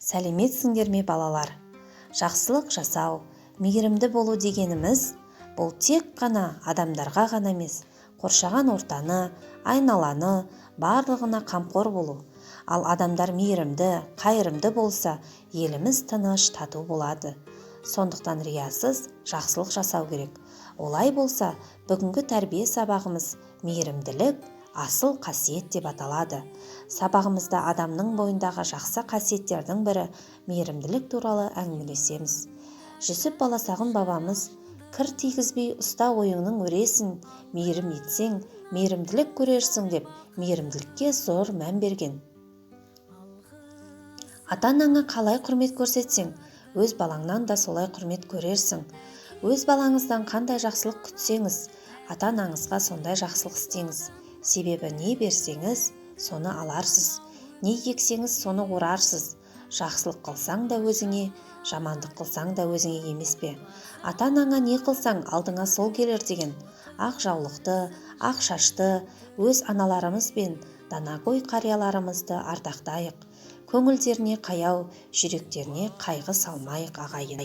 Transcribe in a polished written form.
Сәлеметсіңдер ме балалар? Жақсылық жасау, мейірімді болу дегеніміз, бұл тек қана адамдарға ғана емес, қоршаған ортаны, айналаны, барлығына қамқор болу. Ал адамдар мейірімді, қайырымды болса, еліміз тыныш, тату болады. Сондықтан риясыз жақсылық жасау керек. Олай болса, бүгінгі тәрбие сабағымыз мейірімділік, асыл қасиет деп аталады. Сабағымызда адамның бойындағы жақсы қасиеттердің бірі мейірімділік туралы әңгімелесеміз. Жүсіп баласағұн бабамыз, кір тигізбей ұста ойыңның өресін, мейірім етсең, мейірімділік көрерсің деп, мейірімділікке зор мән берген. Ата-анаңа қалай құрмет көрсетсең, өз балаңнан да солай құрмет көрерсің. Өз балаңыздан қандай жақсылық күтсеңіз, ата-анаңызға сондай жақсылық істеңіз. Себебі не берсеңіз, соны аларсыз. Не ексеңіз, соны орарсыз. Жақсылық қылсаң да өзіңе, жамандық қылсаң да өзіңе емес пе? Ата-анаңа не қылсаң, алдыңа сол келер деген. Ақ жаулықты, ақ шашты өз аналарымыз бен данагөй қарияларымызды ардақтайық. Көңілдеріне қаяу, жүректеріне қайғы салмайық ағайын.